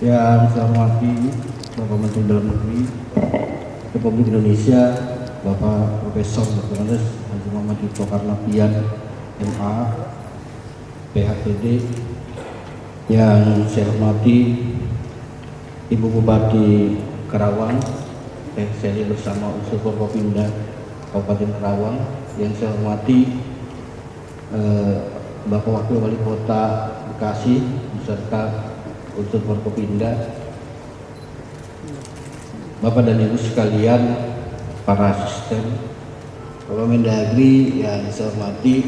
Yang saya hormati Bapak Menteri Dalam Negeri Republik Indonesia, Bapak Profesor Dr. Andes Haji Muhammad Dito Karnavian, MA, PhD. Yang saya hormati Ibu Bupati Karawang, saya bersama unsur Forkopimda Kabupaten Karawang. Yang saya hormati Bapak Wakil Wali Kota Bekasi beserta unsur Forkopimda, Bapak dan Ibu sekalian, para asisten, Bapak Mendagri yang saya hormati,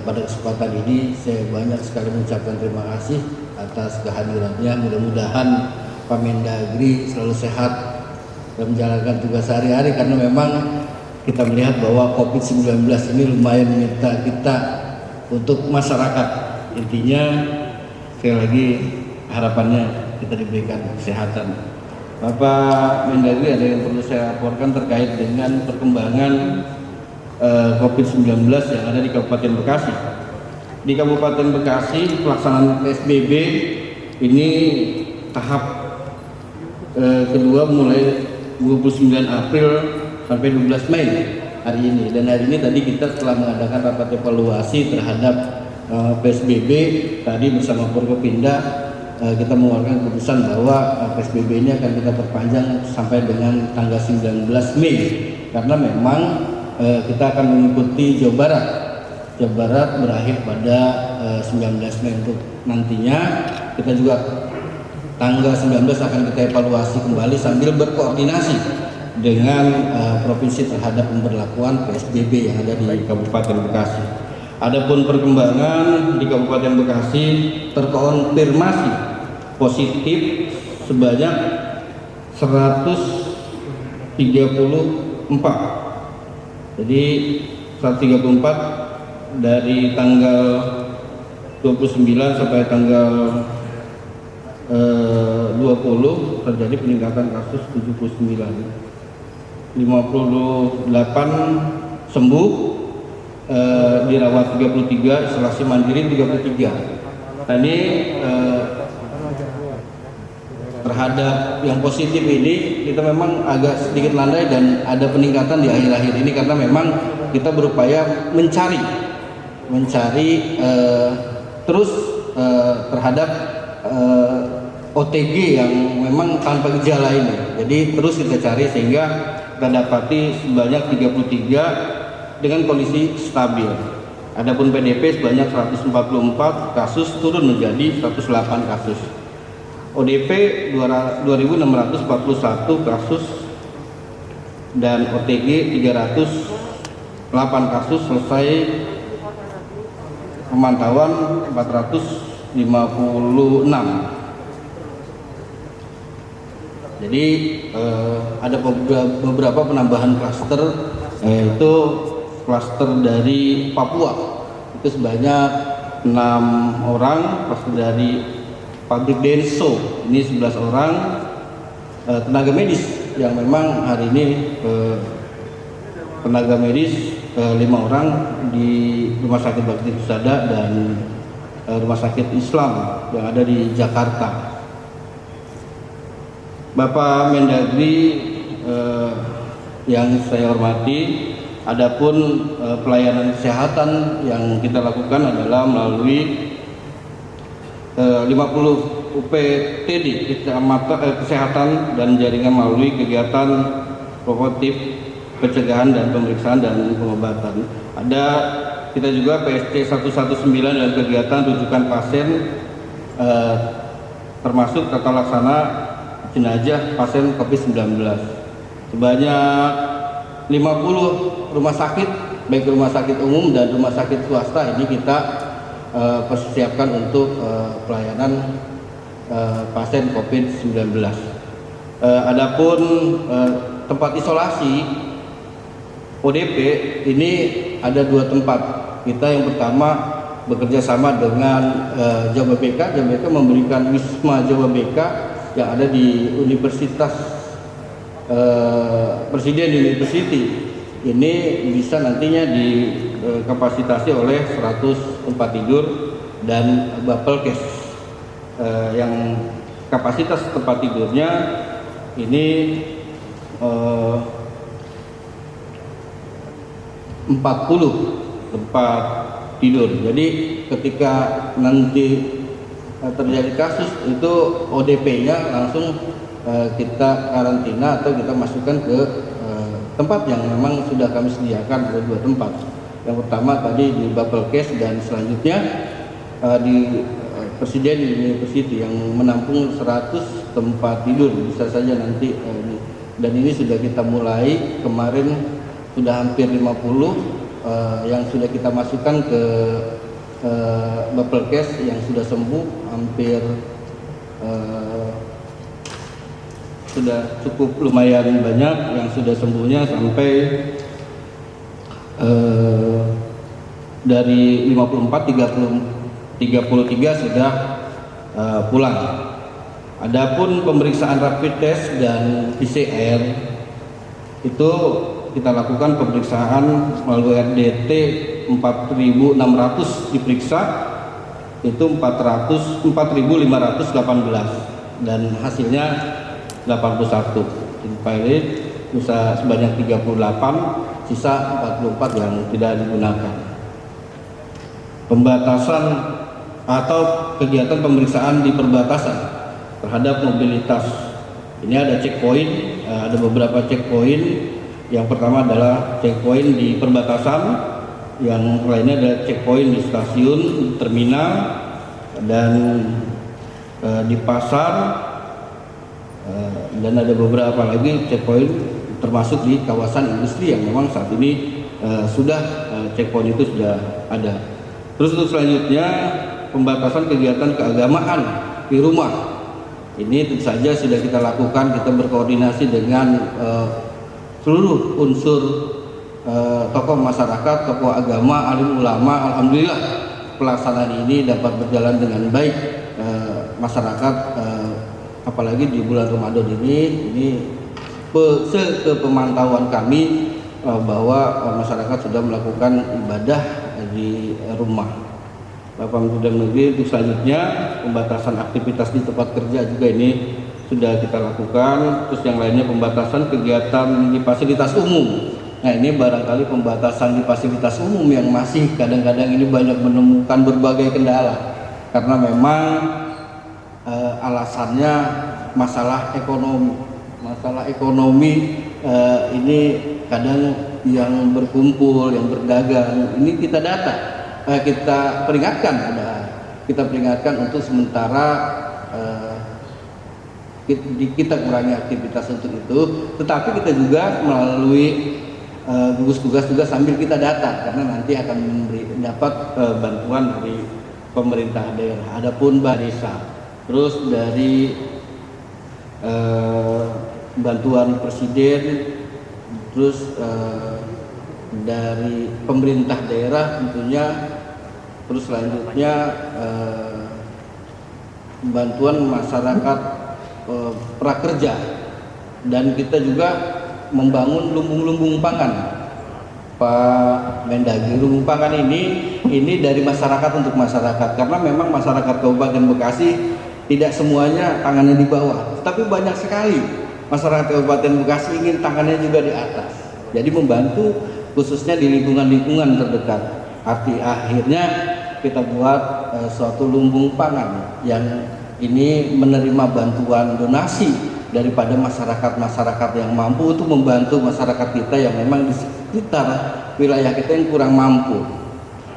pada kesempatan ini saya banyak sekali mengucapkan terima kasih atas kehadirannya. Mudah-mudahan Pak Mendagri selalu sehat dan menjalankan tugas sehari-hari, karena memang kita melihat bahwa COVID-19 ini lumayan menyita kita untuk masyarakat. Intinya sekali lagi harapannya kita diberikan kesehatan. Bapak Mendagri, ada yang perlu saya laporkan terkait dengan perkembangan COVID-19 yang ada di Kabupaten Bekasi. Di Kabupaten Bekasi, pelaksanaan PSBB ini tahap kedua mulai 29 April sampai 12 Mei hari ini. Dan hari ini tadi kita telah mengadakan rapat evaluasi terhadap PSBB. Tadi bersama Forkopimda kita mengeluarkan keputusan bahwa PSBB ini akan kita perpanjang sampai dengan tanggal 19 Mei, karena memang kita akan mengikuti Jawa Barat. Jawa Barat berakhir pada 19 Mei. Untuk nantinya kita juga tanggal 19 akan kita evaluasi kembali sambil berkoordinasi dengan provinsi terhadap pemberlakuan PSBB yang ada di Kabupaten Bekasi. Adapun perkembangan di Kabupaten Bekasi, terkonfirmasi positif sebanyak 134. Jadi 134 dari tanggal 29 sampai tanggal 20 terjadi peningkatan kasus 79. 58 sembuh, dirawat 33, isolasi mandiri 33. Nah, ini terhadap yang positif ini kita memang agak sedikit landai dan ada peningkatan di akhir-akhir ini, karena memang kita berupaya mencari terus terhadap OTG yang memang tanpa gejala ini. Jadi terus kita cari sehingga kita dapati sebanyak 33 dengan kondisi stabil. Adapun PDP sebanyak 144 kasus, turun menjadi 108 kasus. ODP 2.641 kasus dan OTG 308 kasus. Selesai pemantauan 456. Jadi ada beberapa penambahan klaster, yaitu klaster dari Papua itu sebanyak 6 orang, klaster dari pabrik Denso ini 11 orang, tenaga medis yang memang hari ini tenaga medis 5 orang di Rumah Sakit Bakti Husada dan Rumah Sakit Islam yang ada di Jakarta. Bapak Mendagri yang saya hormati, adapun pelayanan kesehatan yang kita lakukan adalah melalui 50 UPTD kesehatan dan jaringan melalui kegiatan promotif pencegahan dan pemeriksaan dan pengobatan. Ada kita juga PSC 119 dan kegiatan rujukan pasien, termasuk tata laksana jenazah pasien COVID-19. Sebanyak 50 rumah sakit, baik rumah sakit umum dan rumah sakit swasta, ini kita persiapkan untuk pelayanan pasien COVID-19. Adapun tempat isolasi ODP ini ada 2 tempat. Kita yang pertama bekerja sama dengan Jawa BK. Jawa BK memberikan Wisma Jawa BK yang ada di Universitas Presiden University. Ini bisa nantinya dikapasitasi oleh 100 tempat tidur dan Bapelkes. yang kapasitas tempat tidurnya ini 40 tempat tidur. Jadi ketika nanti terjadi kasus itu ODP-nya langsung kita karantina atau kita masukkan ke tempat yang memang sudah kami sediakan, ada 2 tempat. Yang pertama tadi di Bapelkes dan selanjutnya di Presiden University yang menampung 100 tempat tidur bisa saja nanti dan ini sudah kita mulai kemarin, sudah hampir 50 yang sudah kita masukkan ke Bapelkes yang sudah sembuh hampir sudah cukup lumayan banyak yang sudah sembuhnya sampai dari 54 33 sudah pulang. Adapun pemeriksaan rapid test dan PCR itu kita lakukan pemeriksaan melalui RDT 4.600 diperiksa, itu 4.518 dan hasilnya 81. Pilot bisa sebanyak 38, sisa 44 yang tidak digunakan. Pembatasan atau kegiatan pemeriksaan di perbatasan terhadap mobilitas. Ini ada checkpoint, ada beberapa checkpoint. Yang pertama adalah checkpoint di perbatasan, yang lainnya ada checkpoint di stasiun, terminal, dan di pasar, dan ada beberapa lagi checkpoint termasuk di kawasan industri yang memang saat ini sudah checkpoint itu sudah ada. Terus untuk selanjutnya pembatasan kegiatan keagamaan di rumah. Ini tentu saja sudah kita lakukan, kita berkoordinasi dengan seluruh unsur tokoh masyarakat, tokoh agama, alim ulama. Alhamdulillah pelaksanaan ini dapat berjalan dengan baik. Masyarakat apalagi di bulan Ramadan ini sepemantauan kami bahwa masyarakat sudah melakukan ibadah di rumah. Bapak Menteri Dalam Negeri, untuk selanjutnya pembatasan aktivitas di tempat kerja juga ini sudah kita lakukan. Terus yang lainnya pembatasan kegiatan di fasilitas umum. Nah ini barangkali pembatasan di fasilitas umum yang masih kadang-kadang ini banyak menemukan berbagai kendala karena memang alasannya masalah ekonomi. Masalah ekonomi ini kadang yang berkumpul, yang berdagang ini kita data, kita peringatkan untuk sementara kita kurangi aktivitas untuk itu, tetapi kita juga melalui gugus tugas juga sambil kita data karena nanti akan dapat bantuan dari pemerintah daerah. Adapun Barisa, terus dari bantuan presiden, terus dari pemerintah daerah tentunya, terus selanjutnya bantuan masyarakat prakerja, dan kita juga membangun lumbung-lumbung pangan. Pak Mendagri, lumbung pangan ini dari masyarakat untuk masyarakat karena memang masyarakat Kabupaten Bekasi tidak semuanya tangannya di bawah, tapi banyak sekali masyarakat Kabupaten Bekasi ingin tangannya juga di atas. Jadi membantu khususnya di lingkungan-lingkungan terdekat. Akhirnya kita buat suatu lumbung pangan yang ini menerima bantuan donasi daripada masyarakat-masyarakat yang mampu untuk membantu masyarakat kita yang memang di sekitar wilayah kita yang kurang mampu.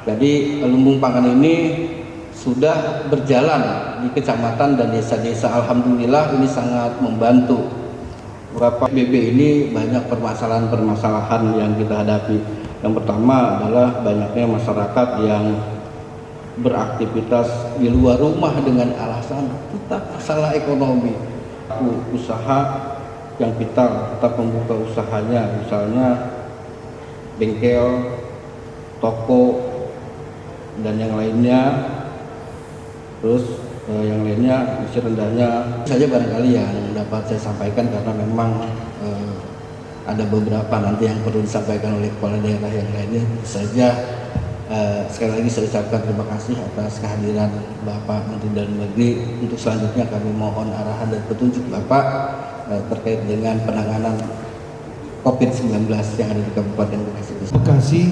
Jadi lumbung pangan ini sudah berjalan di kecamatan dan desa-desa. Alhamdulillah ini sangat membantu. Beberapa PSBB ini banyak permasalahan-permasalahan yang kita hadapi. Yang pertama adalah banyaknya masyarakat yang beraktivitas di luar rumah dengan alasan tetap masalah ekonomi. Usaha yang vital tetap membuka usahanya, misalnya bengkel, toko, dan yang lainnya. Terus yang lainnya masih rendahnya saja barangkali yang dapat saya sampaikan karena memang ada beberapa nanti yang perlu disampaikan oleh kepala daerah yang lainnya saja Sekali lagi saya ucapkan terima kasih atas kehadiran Bapak Menteri Dalam Negeri. Untuk selanjutnya kami mohon arahan dan petunjuk Bapak terkait dengan penanganan COVID-19 yang ada di Kabupaten Bekasi. Terima kasih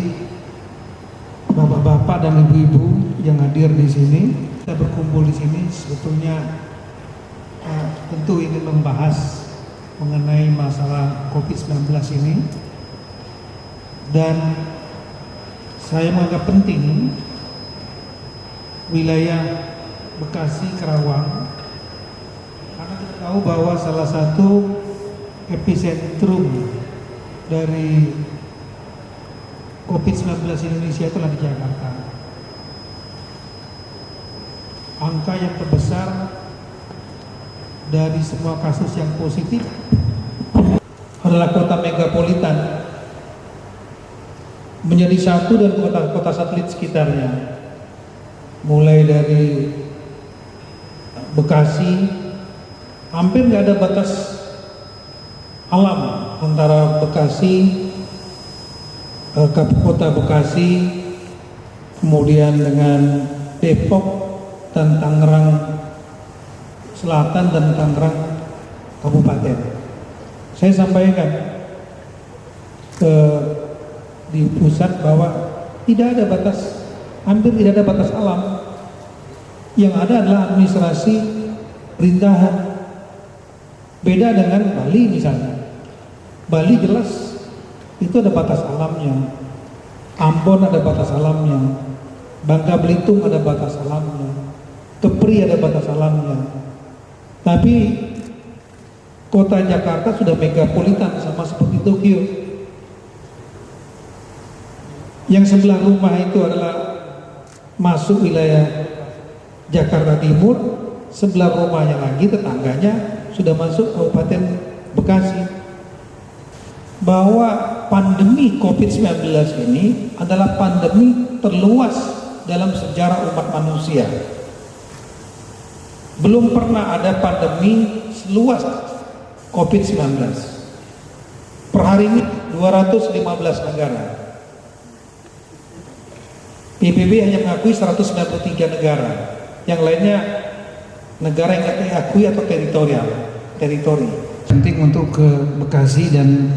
Bapak-bapak dan Ibu-ibu yang hadir di sini. Kita berkumpul di sini sebetulnya tentu ingin membahas mengenai masalah COVID-19 ini, dan saya menganggap penting wilayah Bekasi, Karawang, karena kita tahu bahwa salah satu epicentrum dari COVID-19 Indonesia itulah di Jakarta. Angka yang terbesar dari semua kasus yang positif adalah kota megapolitan, menjadi satu dan kota-kota satelit sekitarnya, mulai dari Bekasi, hampir nggak ada batas alam antara Bekasi, kota Bekasi, kemudian dengan Depok dan Tangerang Selatan dan Tangerang Kabupaten. Saya sampaikan di pusat bahwa tidak ada batas, hampir tidak ada batas alam. Yang ada adalah administrasi perintahan. Beda dengan Bali misalnya. Bali jelas itu ada batas alamnya. Ambon ada batas alamnya. Bangka Belitung ada batas alamnya. Kepri ada batas alamnya. Tapi kota Jakarta sudah megapolitan, sama seperti Tokyo. Yang sebelah rumah itu adalah masuk wilayah Jakarta Timur, sebelah rumahnya lagi tetangganya sudah masuk Kabupaten Bekasi. Bahwa pandemi COVID-19 ini adalah pandemi terluas dalam sejarah umat manusia. Belum pernah ada pandemi seluas COVID-19. Per hari ini 215 negara. PBB hanya mengakui 193 negara, yang lainnya negara yang tidak diakui atau teritori. Penting untuk ke Bekasi dan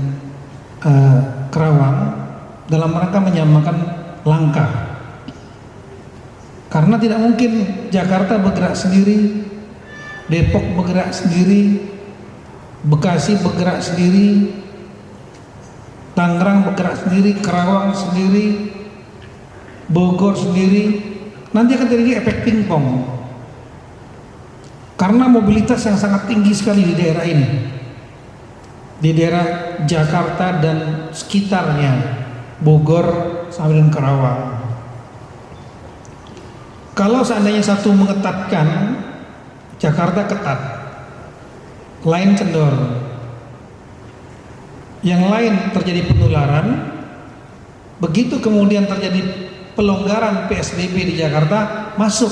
Karawang dalam rangka menyamakan langkah, karena tidak mungkin Jakarta bergerak sendiri, Depok bergerak sendiri, Bekasi bergerak sendiri, Tangerang bergerak sendiri, Karawang sendiri, Bogor sendiri. Nanti akan terjadi efek pingpong karena mobilitas yang sangat tinggi sekali di daerah ini, di daerah Jakarta dan sekitarnya, Bogor sampai dengan Karawang. Kalau seandainya satu mengetatkan, Jakarta ketat, lain kendor, yang lain terjadi penularan. Begitu kemudian terjadi pelonggaran PSBB di Jakarta, masuk.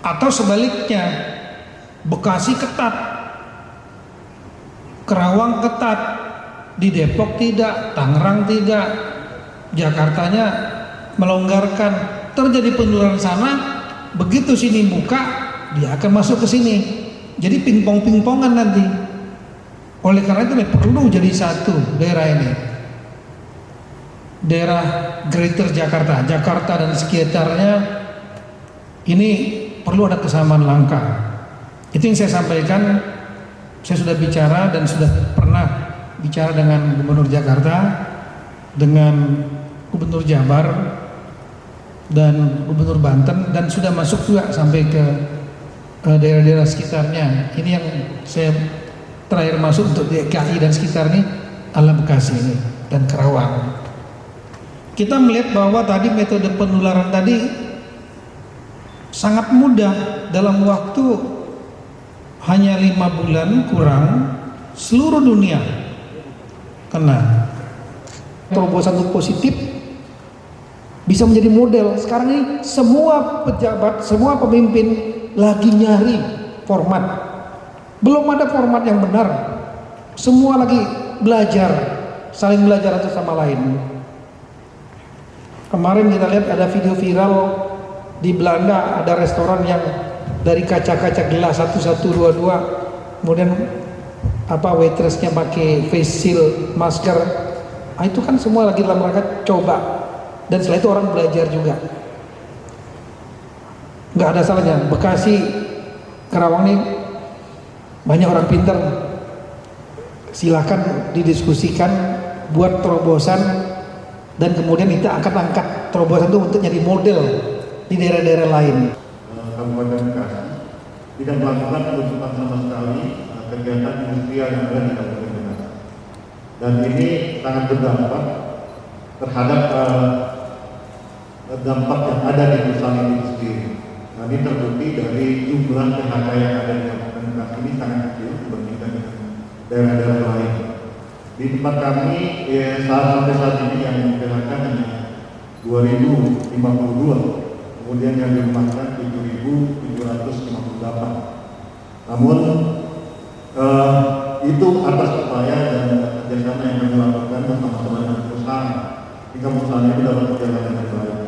Atau sebaliknya, Bekasi ketat, Karawang ketat, di Depok tidak, Tangerang tidak, Jakartanya melonggarkan, terjadi penularan sana. Begitu sini buka, dia akan masuk ke sini. Jadi pingpong-pingpongan nanti. Oleh karena itu perlu jadi satu daerah ini, daerah Greater Jakarta, Jakarta dan sekitarnya ini perlu ada kesamaan langkah. Itu yang saya sampaikan. Saya sudah bicara dan sudah pernah bicara dengan Gubernur Jakarta, dengan Gubernur Jabar dan Gubernur Banten, dan sudah masuk juga sampai ke daerah-daerah sekitarnya. Ini yang saya terakhir masuk untuk DKI dan sekitarnya adalah Bekasi ini dan Karawang. Kita melihat bahwa tadi metode penularan tadi sangat mudah, dalam waktu hanya 5 bulan kurang seluruh dunia kena. Terobosan untuk positif bisa menjadi model. Sekarang ini semua pejabat, semua pemimpin lagi nyari format. Belum ada format yang benar. Semua lagi belajar, saling belajar satu sama lain. Kemarin kita lihat ada video viral di Belanda, ada restoran yang dari kaca-kaca gelas 1122, kemudian waitressnya pakai face shield, masker. Nah, itu kan semua lagi dalam rangka coba, dan setelah itu orang belajar juga. Nggak ada salahnya. Bekasi, Karawang ini banyak orang pintar, silakan didiskusikan, buat terobosan, dan kemudian kita akan angkat terobosan itu untuk jadi model di daerah-daerah lain. Kabupaten Bekasi tidak melakukan penutupan sama sekali kegiatan industrial yang ada di Kabupaten Bekasi, dan ini sangat berdampak terhadap dampak yang ada di perusahaan itu sendiri. Nah, ini terbukti dari jumlah PHK yang ada di Kabupaten Bekasi ini sangat kecil dibandingkan dengan daerah-daerah lain. Di tempat kami sampai saat ini yang PHK hanya 2052, kemudian yang dirumahkan 7.758. Namun itu atas upaya dan kerjasama yang kami lakukan bersama-sama dengan perusahaan hingga perusahaan itu dapat berjalan dengan baik.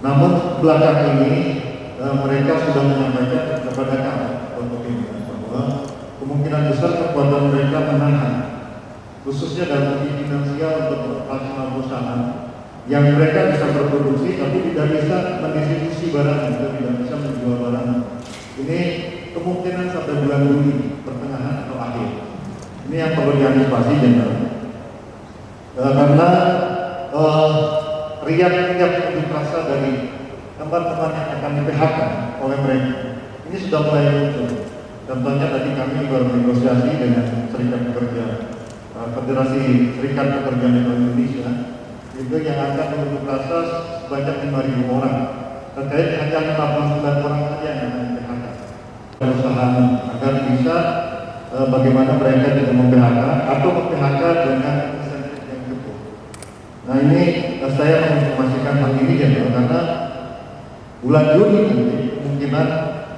Namun belakang ini mereka sudah menyampaikan kepada kami bahwa kemungkinan besar kekuatan mereka menahan, khususnya dalam segi finansial untuk operasional perusahaan, yang mereka bisa berproduksi tapi tidak bisa mendistribusi barang atau tidak bisa menjual barang. Ini kemungkinan sampai bulan Juli pertengahan atau akhir. Ini yang perlu diantisipasi general. Karena riak-riak unjuk rasa dari teman-teman yang akan di PHK oleh mereka ini sudah mulai muncul. Contohnya tadi kami baru negosiasi dengan Serikat Pekerja, Federasi Serikat Pekerja Indonesia, itu yang akan unjuk rasa sebanyak 5.000 orang. Terkait hanya 59 orang saja yang akan di PHK. Perusahaan agar bisa bagaimana mereka tidak mem-PHK atau mem-PHK dengan insentif yang cukup. Nah, ini saya menginformasikan hal ini ya, karena bulan Juni nanti kemungkinan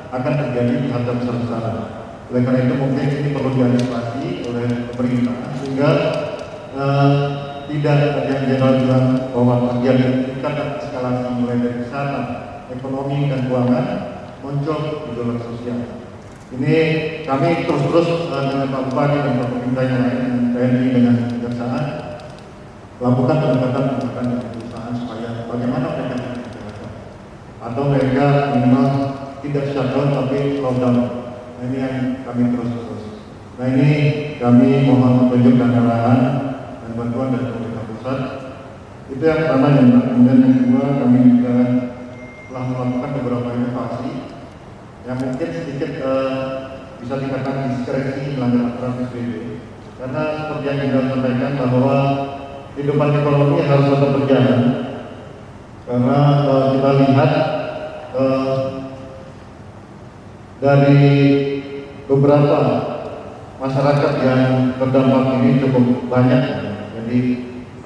akan terjadi PHK besar-besaran. Oleh karena itu mungkin ini perlu diantisipasi oleh pemerintah sehingga tidak yang general bilang bahwa bagian tingkat eskalasi mulai dari kesehatan, ekonomi dan keuangan muncul gejolak sosial. Ini kami terus dengan Pak Bupati dan Pak Pemerintah yang lain, TNI dengan kejaksaan lakukan pendekatan dengan perusahaan supaya bagaimana mereka tidak dijaga atau mereka minimal tidak shutdown tapi lockdown. Nah, ini yang kami terus. Nah, ini kami mohon petunjuk dan arahan dan bantuan dari pemerintah pusat. Itu yang pertama ya, kemudian yang kedua kami juga telah melakukan beberapa inovasi yang mungkin sedikit bisa dikatakan diskresi melanggar aturan PSBB, karena seperti yang kita sampaikan bahwa kehidupan ekonomi harus tetap berjalan, karena kita lihat dari beberapa masyarakat yang terdampak ini cukup banyak. Jadi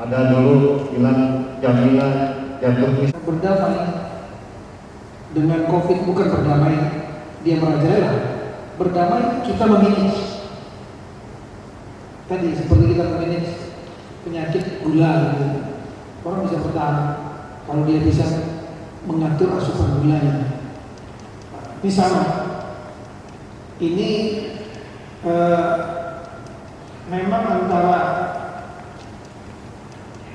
ada dulu bilang jaminan jatuh miskin. Berdamai dengan COVID bukan berdamai dia merajalela. Berdamai kita memanage. Tadi seperti kita memanage penyakit gula, gitu. Orang bisa bertahan kalau dia bisa mengatur asupan gulanya. Misalnya, ini memang antara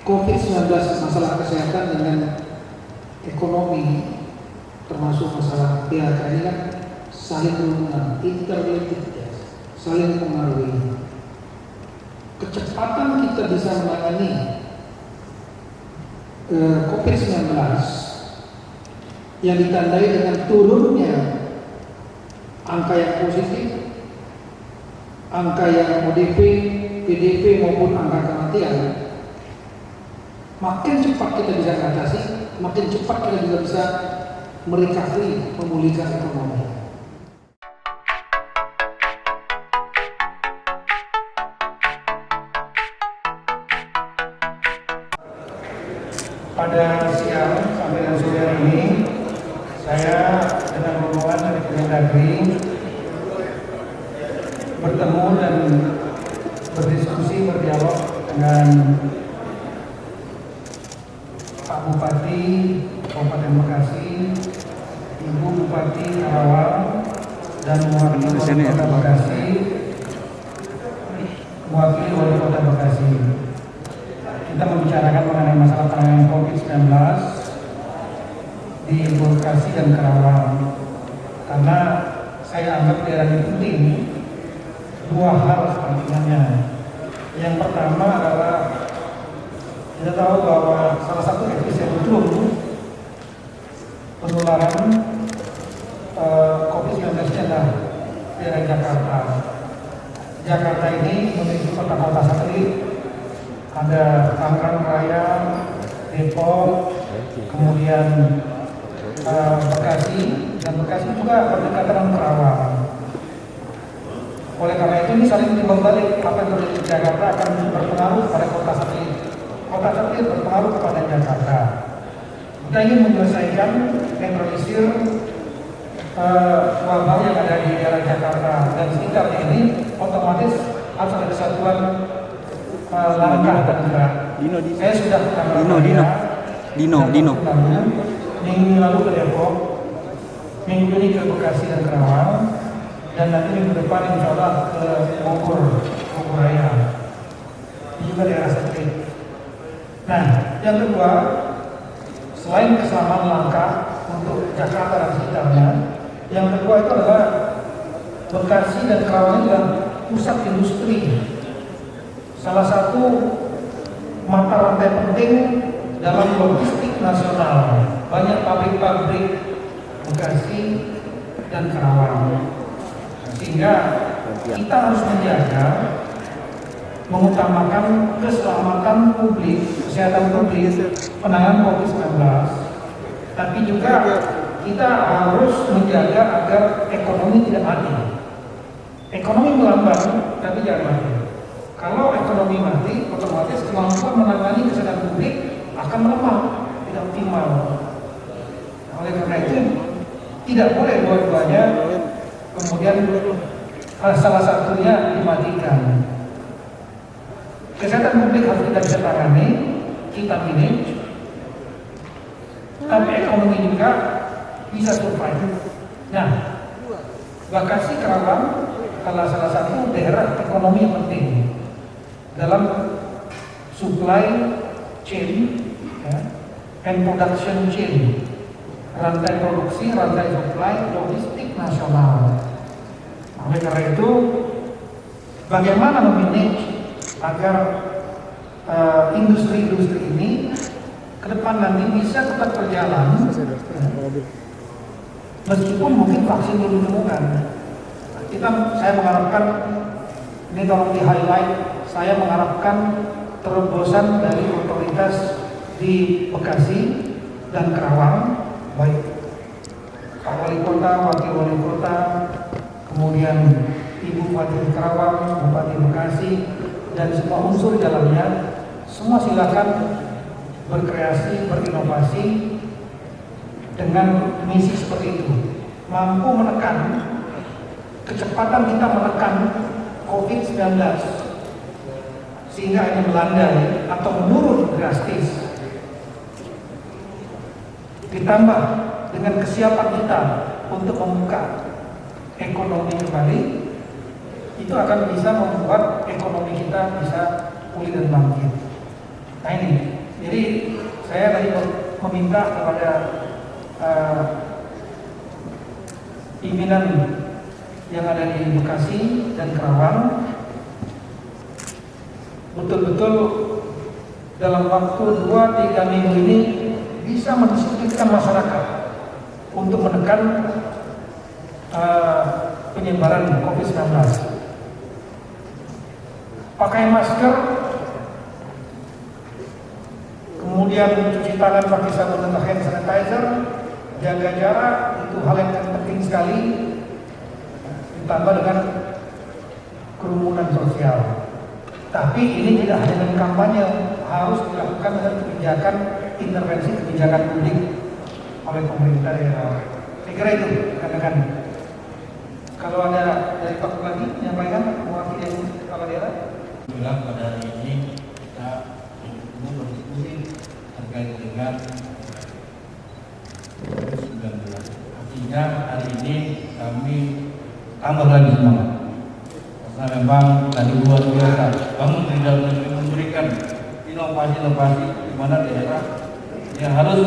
COVID-19 masalah kesehatan dengan ekonomi termasuk masalah PHK ini kan saling berhubungan, interrelated, saling mempengaruhi. Kecepatan kita bisa menangani COVID-19 yang ditandai dengan turunnya angka yang positif, angka yang ODP, PDP maupun angka kematian, makin cepat kita bisa mengatasi, makin cepat kita juga bisa merecovery, memulihkan ekonomi. Pada siang sampai dengan sore hari ini, saya dengan rombongan dari Kemendagri bertemu dan berdiskusi, berdialog dengan Pak Bupati Kabupaten Bekasi, Ibu Bupati Karawang, dan mewakili Wali Kota Bekasi, mewakili Wali Kota Bekasi. Kita membicarakan mengenai masalah penanganan COVID-19 di Bekasi dan Karawang, karena saya anggap daerah ini penting. Dua hal sepertinya. Yang pertama adalah kita tahu bahwa salah satu epicentrum penularan COVID-19 adalah daerah Jakarta. Jakarta ini memiliki kota-kota satelit, ada Tangerang Raya, Depok, kemudian Bekasi, dan Bekasi juga berdekatan dengan Karawang. Oleh karena itu ini saling timbal balik, apa yang terjadi di Jakarta akan berpengaruh pada kota satelit. Kota satelit berpengaruh kepada Jakarta. Kita ingin menyelesaikan netralisir wabah yang ada di daerah Jakarta dan sekitarnya ini, otomatis harus ada kesatuan langkah dan gerak. Saya sudah Dino. Minggu lalu ke Depok, minggu ini ke Bekasi dan Karawang, dan nanti minggu depan insya Allah ke Bogor Raya. Ini juga daerah satelit. Nah, yang kedua, selain kesamaan langkah untuk Jakarta dan sekitarnya, yang kedua itu adalah Bekasi dan Karawang adalah pusat industri. Salah satu mata rantai penting dalam logistik nasional. Banyak pabrik-pabrik Bekasi dan Karawang. Sehingga kita harus menjaga, mengutamakan keselamatan publik, kesehatan publik, penanganan COVID-19. Tapi juga kita harus menjaga agar ekonomi tidak mati. Ekonomi melambat, tapi jangan mati. Kalau ekonomi mati, otomatis kemampuan menangani kesehatan publik akan melemah, tidak optimal. Oleh karena itu, tidak boleh dua-duanya kemudian salah satunya dimatikan. Kesehatan publik harus kita bisa tangani, kita manage, tapi ekonomi juga bisa survive. Nah, Bekasi Karawang adalah salah satu daerah ekonomi yang penting dalam supply chain and production chain, rantai produksi, rantai supply, logistik nasional. Oleh karena itu, bagaimana memanage agar industri-industri ini ke depan nanti bisa tetap berjalan, meskipun mungkin vaksin belum ditemukan. Saya mengharapkan, ini tolong di highlight, saya mengharapkan terobosan dari otoritas di Bekasi dan Karawang, baik Pak Wali Kota, Wakil Wali Kota, kemudian Ibu Bupati Karawang, Bupati Bekasi, dan semua unsur di dalamnya, semua silakan berkreasi, berinovasi dengan misi seperti itu, mampu menekan kecepatan kita menekan COVID-19 sehingga ini melandai atau menurun drastis. Ditambah dengan kesiapan kita untuk membuka ekonomi kembali, itu akan bisa membuat ekonomi kita bisa pulih dan bangkit. Nah ini, jadi saya tadi meminta kepada pimpinan yang ada di Bekasi dan Karawang betul-betul dalam waktu 2-3 minggu ini bisa mendisiplinkan masyarakat untuk menekan penyebaran COVID-19. Pakai masker, kemudian cuci tangan pakai sabun atau hand sanitizer, jaga jarak, itu hal yang penting sekali, ditambah dengan kerumunan sosial. Tapi ini tidak hanya dengan kampanye, harus dilakukan dengan kebijakan intervensi kebijakan publik oleh pemerintah daerah. Saya kira itu rekan-rekan. Kalau ada dari Pak lagi menyampaikan mewakili kepala daerah. Bilang pada hari ini kita berdiskusi terkait dengan ini kami tambah lagi semangat. Karena memang tadi luar biasa, Pak Menteri Dalam Negeri memberikan inovasi-inovasi di mana daerah yang harus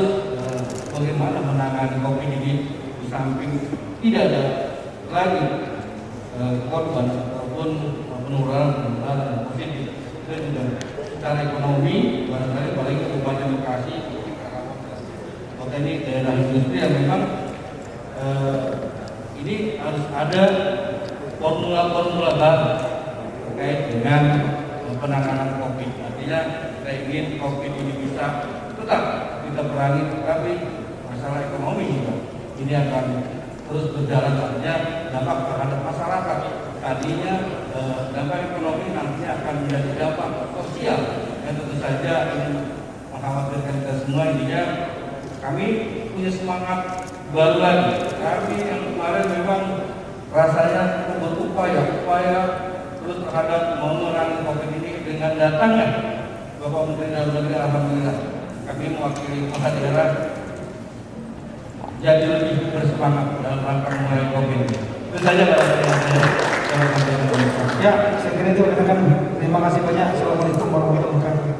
bagaimana menangani COVID ini di samping tidak ada lagi korban ataupun penularan positif. Itu juga secara ekonomi barangkali paling Kabupaten Bekasi kota ini daerah industri yang memang ini harus ada formula-formula baru terkait dengan penanganan COVID. Artinya kita ingin COVID ini bisa tetap kita perangi, tetapi masalah ekonomi juga ini akan terus berjalan. Artinya dampak terhadap masyarakat tadinya dampak ekonomi nantinya akan menjadi dampak sosial yang tentu saja ini mengkhawatirkan kita semua. Intinya kami punya semangat baru lagi. Kami yang kemarin memang rasanya berupaya terus terhadap memerangi COVID ini dengan datangnya Bapak Menteri Dalam Negeri. Alhamdulillah kami mewakili kepala daerah jadi lebih bersemangat dalam rangka mengurangi COVID ini. Itu saja Pak. Ya, saya kira itu rekan-rekan. Terima kasih banyak. Assalamualaikum warahmatullahi wabarakatuh.